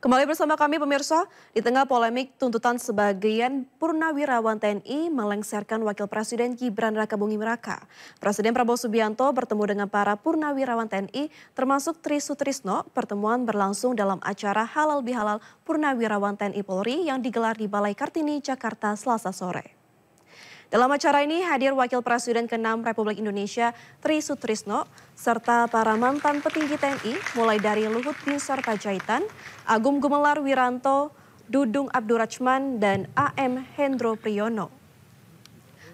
Kembali bersama kami pemirsa, di tengah polemik tuntutan sebagian purnawirawan TNI melengsarkan Wakil Presiden Gibran Rakabuming Raka. Presiden Prabowo Subianto bertemu dengan para purnawirawan TNI termasuk Tri Sutrisno. Pertemuan berlangsung dalam acara Halal Bihalal Purnawirawan TNI Polri yang digelar di Balai Kartini, Jakarta Selasa sore. Dalam acara ini hadir Wakil Presiden ke-6 Republik Indonesia Tri Sutrisno serta para mantan petinggi TNI mulai dari Luhut Binsar Panjaitan, Agung Gumelar Wiranto, Dudung Abdurrahman, dan AM Hendro Priyono.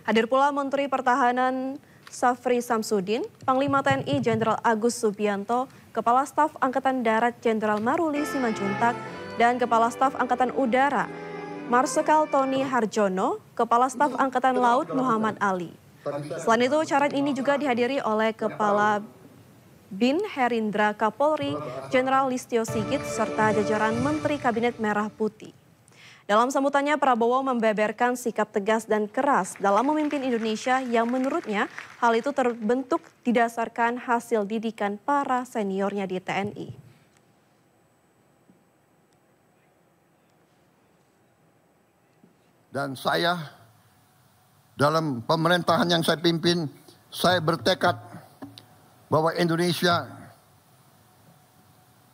Hadir pula Menteri Pertahanan Safri Samsudin, Panglima TNI Jenderal Agus Subianto, Kepala Staf Angkatan Darat Jenderal Maruli Simanjuntak, dan Kepala Staf Angkatan Udara Marsikal Tony Harjono, Kepala Staf Angkatan Laut Muhammad Ali. Selain itu, acara ini juga dihadiri oleh Kepala BIN Herindra Kapolri, Jenderal Listio Sigit, serta jajaran Menteri Kabinet Merah Putih. Dalam sambutannya, Prabowo membeberkan sikap tegas dan keras dalam memimpin Indonesia yang menurutnya hal itu terbentuk didasarkan hasil didikan para seniornya di TNI. Dan saya dalam pemerintahan yang saya pimpin, saya bertekad bahwa Indonesia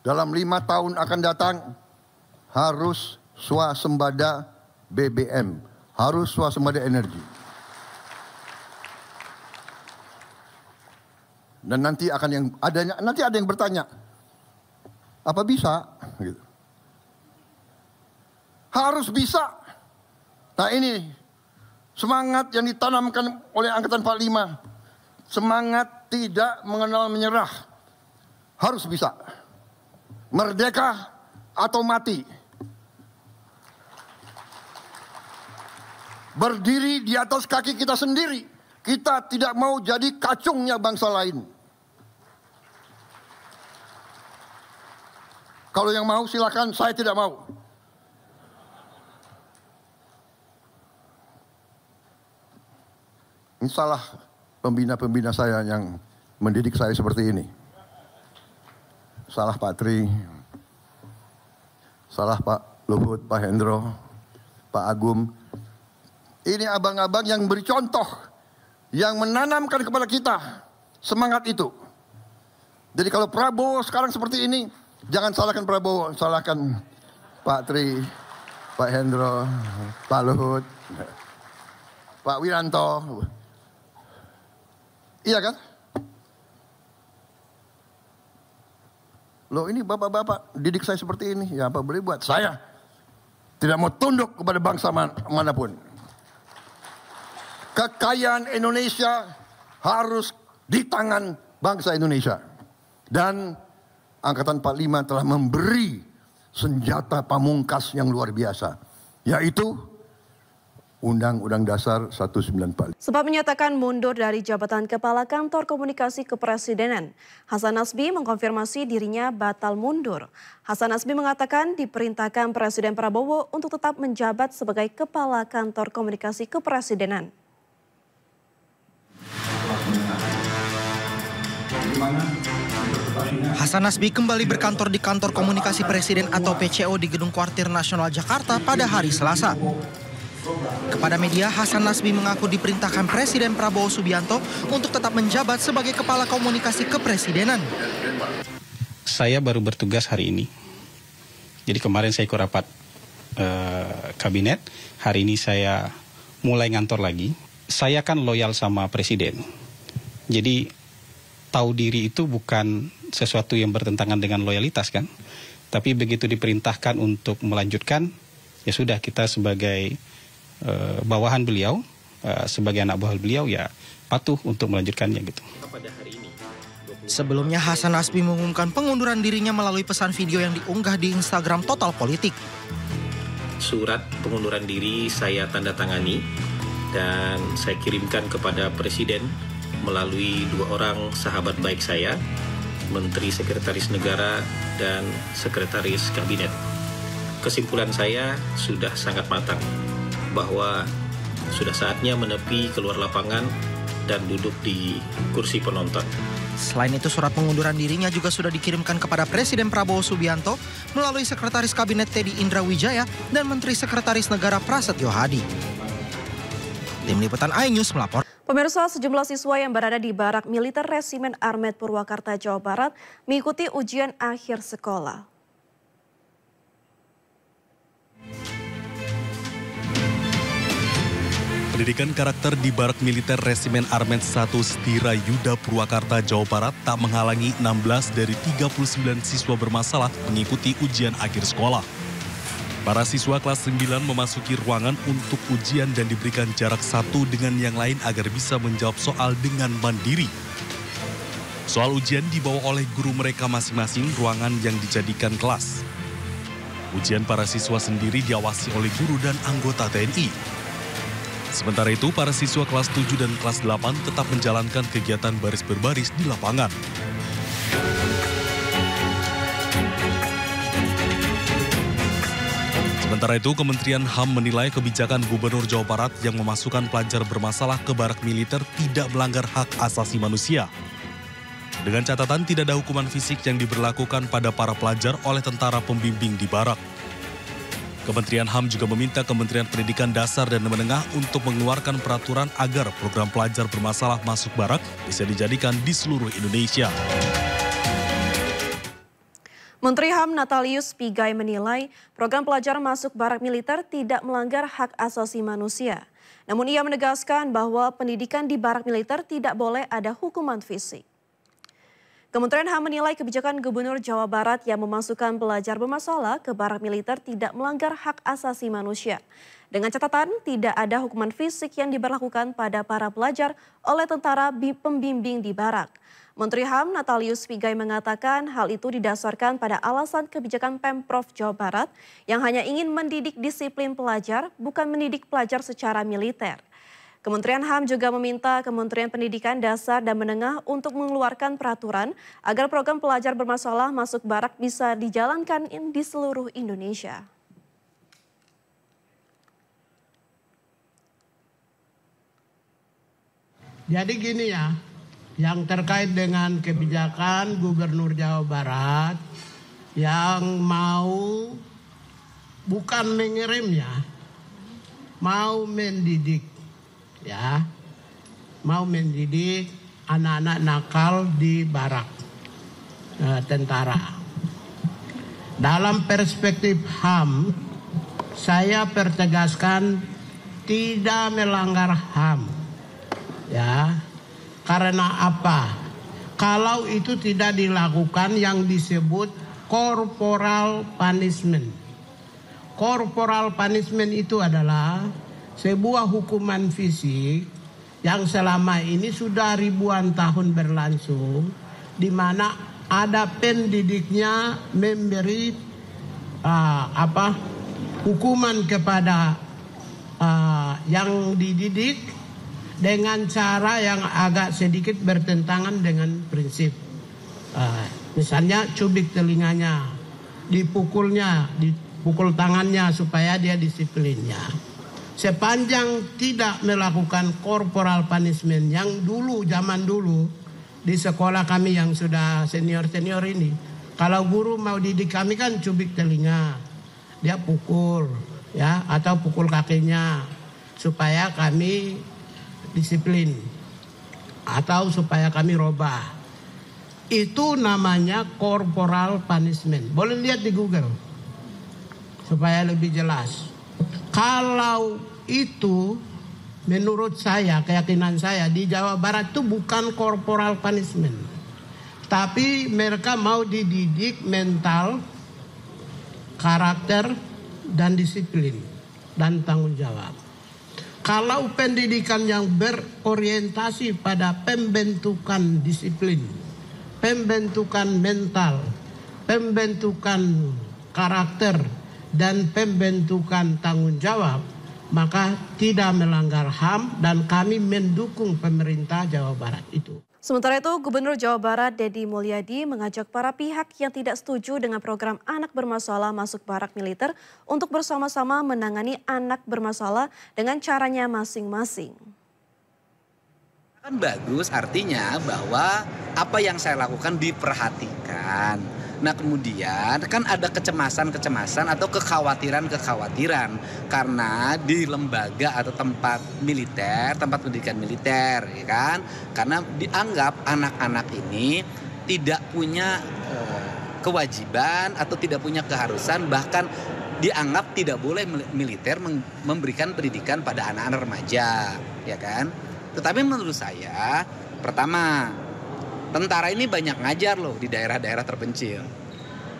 dalam 5 tahun akan datang harus swasembada BBM, harus swasembada energi. Dan nanti ada yang bertanya, apa bisa? Gitu. Harus bisa. Nah ini semangat yang ditanamkan oleh Angkatan 45, semangat tidak mengenal menyerah, harus bisa. Merdeka atau mati. Berdiri di atas kaki kita sendiri, kita tidak mau jadi kacungnya bangsa lain. Kalau yang mau silakan, saya tidak mau. Ini salah pembina-pembina saya yang mendidik saya seperti ini. Salah Pak Tri, salah Pak Luhut, Pak Hendro, Pak Agung. Ini abang-abang yang beri contoh, yang menanamkan kepada kita semangat itu. Jadi kalau Prabowo sekarang seperti ini, jangan salahkan Prabowo, salahkan Pak Tri, Pak Hendro, Pak Luhut, Pak Wiranto. Iya kan? Loh ini bapak-bapak didik saya seperti ini. Ya apa boleh buat. Saya tidak mau tunduk kepada bangsa manapun. Kekayaan Indonesia harus di tangan bangsa Indonesia. Dan Angkatan 45 telah memberi senjata pamungkas yang luar biasa. Yaitu Undang-Undang Dasar 1945. Sempat menyatakan mundur dari jabatan Kepala Kantor Komunikasi Kepresidenan, Hasan Nasbi mengkonfirmasi dirinya batal mundur. Hasan Nasbi mengatakan diperintahkan Presiden Prabowo untuk tetap menjabat sebagai Kepala Kantor Komunikasi Kepresidenan. Hasan Nasbi kembali berkantor di Kantor Komunikasi Presiden atau PCO di Gedung Kuartir Nasional Jakarta pada hari Selasa. Kepada media, Hasan Nasbi mengaku diperintahkan Presiden Prabowo Subianto untuk tetap menjabat sebagai Kepala Komunikasi Kepresidenan. Saya baru bertugas hari ini. Jadi kemarin saya ikut rapat kabinet, hari ini saya mulai ngantor lagi. Saya kan loyal sama Presiden. Jadi tahu diri itu bukan sesuatu yang bertentangan dengan loyalitas kan. Tapi begitu diperintahkan untuk melanjutkan, ya sudah kita sebagai bawahan beliau, sebagai anak buah beliau ya patuh untuk melanjutkannya gitu. Sebelumnya Hasan Nasbi mengumumkan pengunduran dirinya melalui pesan video yang diunggah di Instagram Total Politik. Surat pengunduran diri saya tanda tangani dan saya kirimkan kepada Presiden melalui 2 orang sahabat baik saya, Menteri Sekretaris Negara dan Sekretaris Kabinet. Kesimpulan saya sudah sangat matang bahwa sudah saatnya menepi keluar lapangan dan duduk di kursi penonton. Selain itu, surat pengunduran dirinya juga sudah dikirimkan kepada Presiden Prabowo Subianto melalui Sekretaris Kabinet Teddy Indra Wijaya dan Menteri Sekretaris Negara Prasetyo Hadi. Tim Liputan iNews melapor. Pemirsa, sejumlah siswa yang berada di Barak Militer Resimen Armet Purwakarta, Jawa Barat mengikuti ujian akhir sekolah. Pendidikan karakter di Barak Militer Resimen Armet 1 Setira Yuda Purwakarta, Jawa Barat tak menghalangi 16 dari 39 siswa bermasalah mengikuti ujian akhir sekolah. Para siswa kelas 9 memasuki ruangan untuk ujian dan diberikan jarak satu dengan yang lain agar bisa menjawab soal dengan mandiri. Soal ujian dibawa oleh guru mereka masing-masing ruangan yang dijadikan kelas. Ujian para siswa sendiri diawasi oleh guru dan anggota TNI. Sementara itu, para siswa kelas 7 dan kelas 8 tetap menjalankan kegiatan baris berbaris di lapangan. Sementara itu, Kementerian HAM menilai kebijakan Gubernur Jawa Barat yang memasukkan pelajar bermasalah ke barak militer tidak melanggar hak asasi manusia. Dengan catatan tidak ada hukuman fisik yang diberlakukan pada para pelajar oleh tentara pembimbing di barak. Kementerian HAM juga meminta Kementerian Pendidikan Dasar dan Menengah untuk mengeluarkan peraturan agar program pelajar bermasalah masuk barak bisa dijadikan di seluruh Indonesia. Menteri HAM Natalius Pigai menilai program pelajar masuk barak militer tidak melanggar hak asasi manusia. Namun ia menegaskan bahwa pendidikan di barak militer tidak boleh ada hukuman fisik. Kementerian HAM menilai kebijakan Gubernur Jawa Barat yang memasukkan pelajar bermasalah ke barak militer tidak melanggar hak asasi manusia. Dengan catatan tidak ada hukuman fisik yang diberlakukan pada para pelajar oleh tentara pembimbing di barak. Menteri HAM Natalius Pigai mengatakan hal itu didasarkan pada alasan kebijakan Pemprov Jawa Barat yang hanya ingin mendidik disiplin pelajar, bukan mendidik pelajar secara militer. Kementerian HAM juga meminta Kementerian Pendidikan Dasar dan Menengah untuk mengeluarkan peraturan agar program pelajar bermasalah masuk barak bisa dijalankan di seluruh Indonesia. Jadi gini ya, yang terkait dengan kebijakan Gubernur Jawa Barat yang mau bukan mengirim ya, mau mendidik. Ya, mau mendidik anak-anak nakal di barak tentara. Dalam perspektif HAM, saya pertegaskan tidak melanggar HAM. Ya, karena apa? Kalau itu tidak dilakukan yang disebut corporal punishment. Corporal punishment itu adalah sebuah hukuman fisik yang selama ini sudah ribuan tahun berlangsung, di mana ada pendidiknya memberi hukuman kepada yang dididik dengan cara yang agak sedikit bertentangan dengan prinsip. Misalnya cubit telinganya, dipukul tangannya supaya dia disiplinnya. Sepanjang tidak melakukan corporal punishment yang dulu, zaman dulu, di sekolah kami yang sudah senior-senior ini, kalau guru mau didik kami kan cubit telinga, dia pukul, ya, atau pukul kakinya, supaya kami disiplin, atau supaya kami robah. Itu namanya corporal punishment. Boleh lihat di Google, supaya lebih jelas. Kalau itu menurut saya, keyakinan saya di Jawa Barat itu bukan corporal punishment. Tapi mereka mau dididik mental, karakter, dan disiplin, dan tanggung jawab. Kalau pendidikan yang berorientasi pada pembentukan disiplin, pembentukan mental, pembentukan karakter, dan pembentukan tanggung jawab, maka tidak melanggar HAM dan kami mendukung pemerintah Jawa Barat itu. Sementara itu, Gubernur Jawa Barat Deddy Mulyadi mengajak para pihak yang tidak setuju dengan program anak bermasalah masuk barak militer untuk bersama-sama menangani anak bermasalah dengan caranya masing-masing. Kan bagus, artinya bahwa apa yang saya lakukan diperhatikan. Nah kemudian kan ada kecemasan-kecemasan atau kekhawatiran-kekhawatiran karena di lembaga atau tempat militer, tempat pendidikan militer, ya kan? Karena dianggap anak-anak ini tidak punya kewajiban atau tidak punya keharusan, bahkan dianggap tidak boleh militer memberikan pendidikan pada anak-anak remaja, ya kan? Tetapi menurut saya, pertama, tentara ini banyak ngajar loh di daerah-daerah terpencil.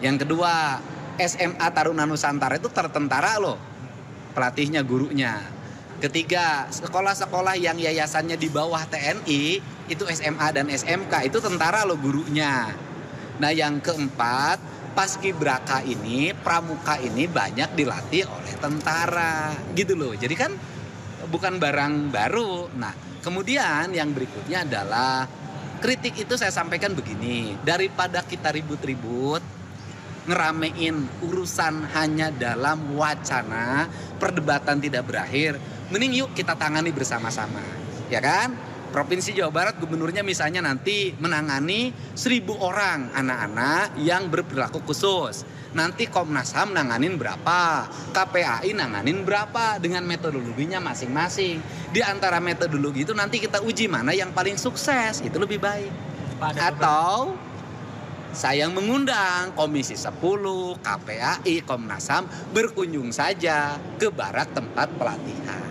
Yang kedua, SMA Taruna Nusantara itu tertentara loh, pelatihnya, gurunya. Ketiga, sekolah-sekolah yang yayasannya di bawah TNI, itu SMA dan SMK, itu tentara loh gurunya. Nah yang keempat, Paskibraka ini, pramuka ini banyak dilatih oleh tentara, gitu loh. Jadi kan bukan barang baru. Nah kemudian yang berikutnya adalah kritik itu saya sampaikan begini, daripada kita ribut-ribut, ngeramein urusan hanya dalam wacana, perdebatan tidak berakhir, mending yuk kita tangani bersama-sama, ya kan? Provinsi Jawa Barat gubernurnya misalnya nanti menangani 1.000 orang anak-anak yang berperilaku khusus. Nanti Komnas HAM nanganin berapa, KPAI nanganin berapa dengan metodologinya masing-masing. Di antara metodologi itu nanti kita uji mana yang paling sukses, itu lebih baik. Atau saya mengundang Komisi 10, KPAI, Komnas HAM berkunjung saja ke barak tempat pelatihan.